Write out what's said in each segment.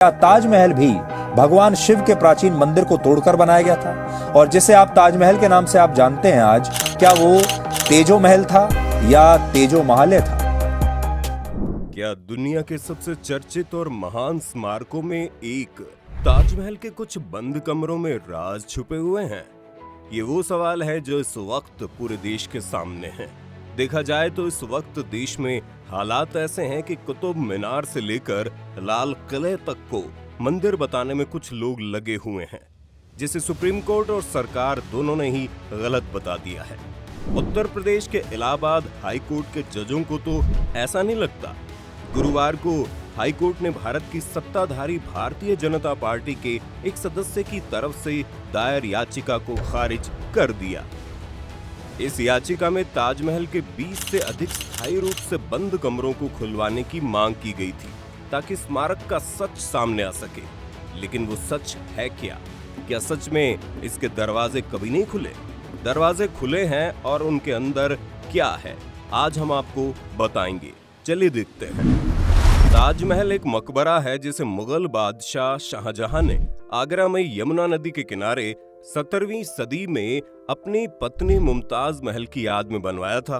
क्या ताजमहल भी भगवान शिव के प्राचीन मंदिर को तोड़कर बनाया गया था? और जिसे आप ताजमहल के नाम से आप जानते हैं आज, क्या वो तेजो महल था या तेजो महालय था? क्या दुनिया के सबसे चर्चित और महान स्मारकों में एक ताजमहल के कुछ बंद कमरों में राज छुपे हुए हैं? ये वो सवाल है जो इस वक्त पूरे देश के सामने है। देखा जाए तो इस वक्त देश में हालात ऐसे हैं कि कुतुब मीनार से लेकर लाल किले तक को मंदिर बताने में कुछ लोग लगे हुए हैं, जिसे सुप्रीम कोर्ट और सरकार दोनों ने ही गलत बता दिया है। उत्तर प्रदेश के इलाहाबाद हाई कोर्ट के जजों को तो ऐसा नहीं लगता। गुरुवार को हाई कोर्ट ने भारत की सत्ताधारी भारतीय जनता पार्टी के एक सदस्य की तरफ से दायर याचिका को खारिज कर दिया। इस याचिका में ताजमहल के 20 से अधिक स्थायी रूप से बंद कमरों को खुलवाने की मांग की गई थी, ताकि स्मारक का सच सामने आ सके। लेकिन वो सच है क्या? क्या सच में इसके दरवाजे कभी नहीं खुले? दरवाजे खुले हैं और उनके अंदर क्या है, आज हम आपको बताएंगे। चलिए देखते हैं। ताजमहल एक मकबरा है जिसे मुगल बादशाह शाहजहां ने आगरा में यमुना नदी के किनारे 17वीं सदी में अपनी पत्नी मुमताज महल की याद में बनवाया था।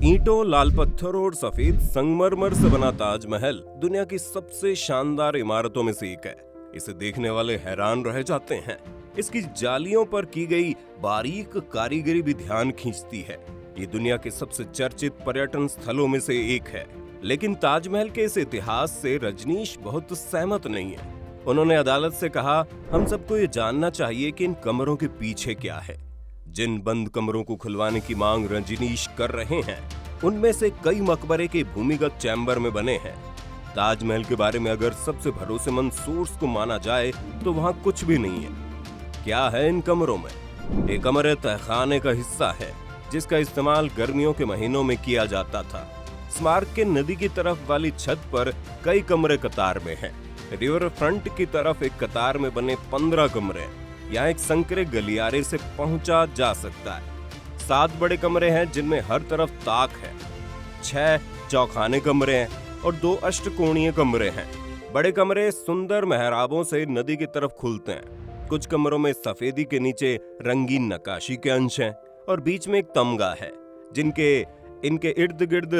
ईंटों, लाल पत्थरों और सफेद संगमरमर से बना ताजमहल दुनिया की सबसे शानदार इमारतों में से एक है। इसे देखने वाले हैरान रह जाते हैं। इसकी जालियों पर की गई बारीक कारीगरी भी ध्यान खींचती है। ये दुनिया के सबसे चर्चित पर्यटन स्थलों में से एक है। लेकिन ताजमहल के इस इतिहास से रजनीश बहुत सहमत नहीं है। उन्होंने अदालत से कहा, हम सबको ये जानना चाहिए कि इन कमरों के पीछे क्या है। जिन बंद कमरों को खुलवाने की मांग रजनीश कर रहे हैं, उनमें से कई मकबरे के भूमिगत चैम्बर में बने हैं। ताजमहल के बारे में अगर सबसे भरोसेमंद सोर्स को माना जाए तो वहाँ कुछ भी नहीं है। क्या है इन कमरों में? एक कमरे तहखाने का हिस्सा है, जिसका इस्तेमाल गर्मियों के महीनों में किया जाता था। स्मारक के नदी की तरफ वाली छत पर कई कमरे कतार में हैं। रिवर फ्रंट की तरफ एक कतार में बने 15 कमरे हैं। यहाँ एक संकरे गलियारे से पहुंचा जा सकता है। 7 बड़े कमरे हैं जिनमें हर तरफ ताक है। 6 चौखाने कमरे हैं और 2 अष्टकोणीय कमरे हैं। बड़े कमरे सुंदर मेहराबों से नदी की तरफ खुलते हैं। कुछ कमरों में सफेदी के नीचे रंगीन नक्काशी के अंश हैं और बीच में एक तमगा है, इनके इर्द गिर्द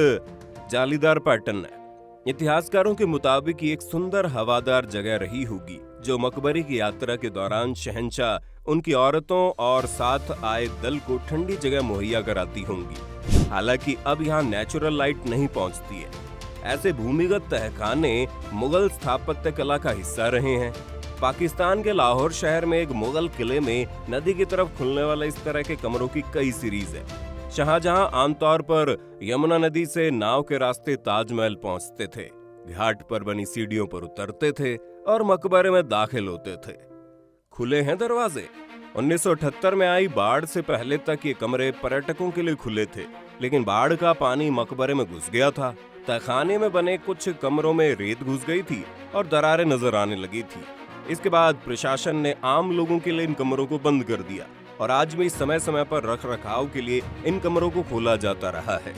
जालीदार पैटर्न है। इतिहासकारों के मुताबिक ये एक सुंदर हवादार जगह रही होगी, जो मकबरे की यात्रा के दौरान शहंशाह उनकी औरतों और साथ आए दल को ठंडी जगह मुहैया कराती होंगी। हालांकि अब यहाँ नेचुरल लाइट नहीं पहुँचती है। ऐसे भूमिगत तहखाने मुगल स्थापत्य कला का हिस्सा रहे हैं। पाकिस्तान के लाहौर शहर में एक मुगल किले में नदी की तरफ खुलने वाले इस तरह के कमरों की कई सीरीज है। शाहजहां आमतौर पर यमुना नदी से नाव के रास्ते ताजमहल पहुंचते थे, घाट पर बनी सीढ़ियों पर उतरते थे और मकबरे में दाखिल होते थे। खुले हैं दरवाजे। 1978 में आई बाढ़ से पहले तक ये कमरे पर्यटकों के लिए खुले थे, लेकिन बाढ़ का पानी मकबरे में घुस गया था। तहखाने में बने कुछ कमरों में रेत घुस गई थी और दरारें नजर आने लगी थी। इसके बाद प्रशासन ने आम लोगों के लिए इन कमरों को बंद कर दिया और आज भी समय समय पर रख रखाव के लिए इन कमरों को खोला जाता रहा है।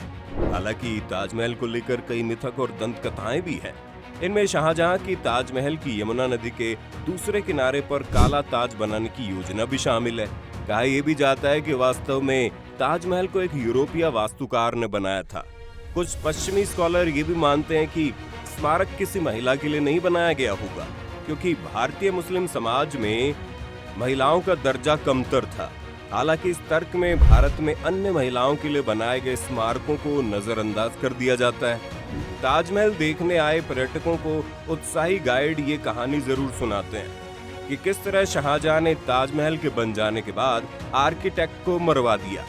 हालांकि ताजमहल को लेकर कई मिथक और दंत कथाएं भी हैं। इनमें शाहजहां की ताजमहल की यमुना नदी के दूसरे किनारे पर काला ताज बनाने की योजना भी शामिल है। कहा यह भी जाता है कि वास्तव में ताजमहल को एक यूरोपीय वास्तुकार ने बनाया था। कुछ पश्चिमी स्कॉलर ये भी मानते हैं कि स्मारक किसी महिला के लिए नहीं बनाया गया होगा, क्योंकि भारतीय मुस्लिम समाज में महिलाओं का दर्जा कमतर था। हालांकि इस तर्क में भारत में अन्य महिलाओं के लिए बनाए गए स्मारकों को नजरअंदाज कर दिया जाता है। ताजमहल देखने आए पर्यटकों को उत्साही गाइड ये कहानी जरूर सुनाते हैं कि किस तरह शाहजहां ने ताजमहल के बन जाने के बाद आर्किटेक्ट को मरवा दिया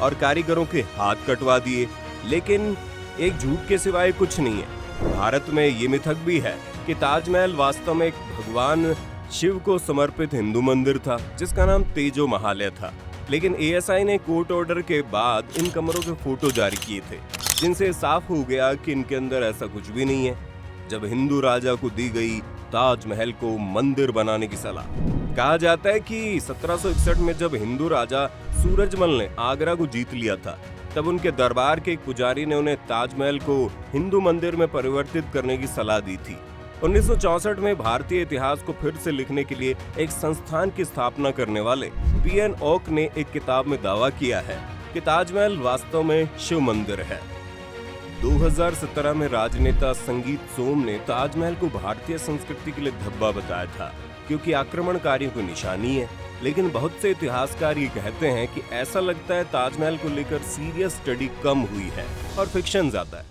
और कारीगरों के हाथ कटवा दिए। लेकिन एक झूठ के सिवाय कुछ नहीं है। भारत में ये मिथक भी है कि ताजमहल वास्तव में एक भगवान शिव को समर्पित हिंदू मंदिर था, जिसका नाम तेजो महालय था। लेकिन एएसआई ने कोर्ट ऑर्डर के बाद इन कमरों के फोटो जारी किए थे, जिनसे साफ हो गया कि इनके अंदर ऐसा कुछ भी नहीं है। जब हिंदू राजा को दी गई ताजमहल को मंदिर बनाने की सलाह, कहा जाता है कि 1761 में जब हिंदू राजा सूरजमल ने आगरा को जीत लिया था, तब उनके दरबार के एक पुजारी ने उन्हें ताजमहल को हिंदू मंदिर में परिवर्तित करने की सलाह दी थी। 1964 में भारतीय इतिहास को फिर से लिखने के लिए एक संस्थान की स्थापना करने वाले B.N. ओक ने एक किताब में दावा किया है कि ताजमहल वास्तव में शिव मंदिर है। 2017 में राजनेता संगीत सोम ने ताजमहल को भारतीय संस्कृति के लिए धब्बा बताया था क्योंकि आक्रमणकारियों की निशानी है, लेकिन बहुत से इतिहासकार ये कहते हैं कि ऐसा लगता है ताजमहल को लेकर सीरियस स्टडी कम हुई है और फिक्शन ज्यादा है।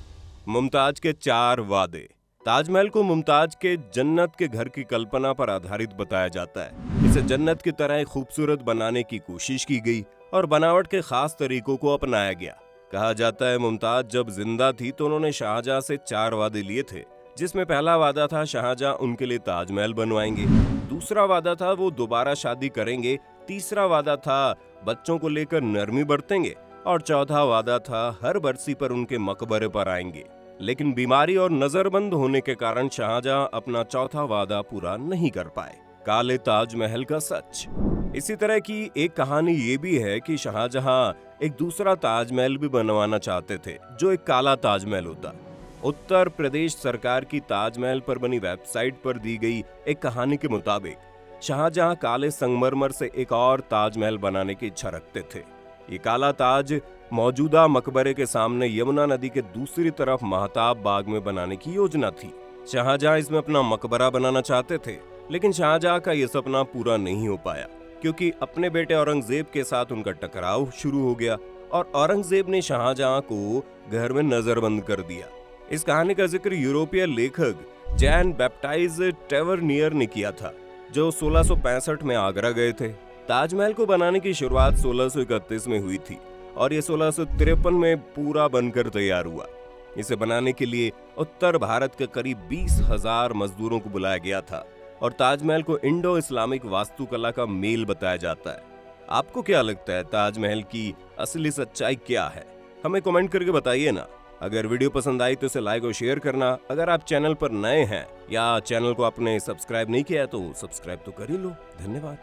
मुमताज के 4 वादे। ताजमहल को मुमताज के जन्नत के घर की कल्पना पर आधारित बताया जाता है। इसे जन्नत की तरह खूबसूरत बनाने की कोशिश की गई और बनावट के खास तरीकों को अपनाया गया। कहा जाता है मुमताज जब जिंदा थी तो उन्होंने शाहजहां से 4 वादे लिए थे, जिसमें पहला वादा था शाहजहां उनके लिए ताजमहल बनवाएंगे, दूसरा वादा था वो दोबारा शादी करेंगे, तीसरा वादा था बच्चों को लेकर नरमी बरतेंगे और चौथा वादा था हर बरसी पर उनके मकबरे पर आएंगे। लेकिन बीमारी और नजरबंद होने के कारण शाहजहां अपना चौथा वादा पूरा नहीं कर पाए। काले ताजमहल का सच। इसी तरह की एक कहानी ये भी है कि शाहजहां एक दूसरा ताजमहल भी बनवाना चाहते थे जो एक काला ताजमहल होता। उत्तर प्रदेश सरकार की ताजमहल पर बनी वेबसाइट पर दी गई एक कहानी के मुताबिक शाहजहां काले संगमरमर से एक और ताजमहल बनाने की इच्छा रखते थे। ये काला ताज मौजूदा मकबरे के सामने यमुना नदी के दूसरी तरफ महताब बाग में बनाने की योजना थी। शाहजहां इसमें अपना मकबरा बनाना चाहते थे, लेकिन शाहजहां का यह सपना पूरा नहीं हो पाया क्योंकि अपने बेटे औरंगजेब के साथ उनका टकराव शुरू हो गया और औरंगजेब ने शाहजहां को घर में नजरबंद कर दिया। इस कहानी का जिक्र यूरोपीय लेखक जैन बैप्टाइज टेवरनियर ने किया था, जो 1665 में आगरा गए थे। ताजमहल को बनाने की शुरुआत 1631 में हुई थी और ये 1653 में पूरा बनकर तैयार हुआ। इसे बनाने के लिए उत्तर भारत के करीब 20,000 मजदूरों को बुलाया गया था और ताजमहल को इंडो इस्लामिक वास्तुकला का मेल बताया जाता है। आपको क्या लगता है ताजमहल की असली सच्चाई क्या है? हमें कमेंट करके बताइए ना। अगर वीडियो पसंद आई तो इसे लाइक और शेयर करना। अगर आप चैनल पर नए हैं या चैनल को आपने सब्सक्राइब नहीं किया है तो सब्सक्राइब तो कर ही लो। धन्यवाद।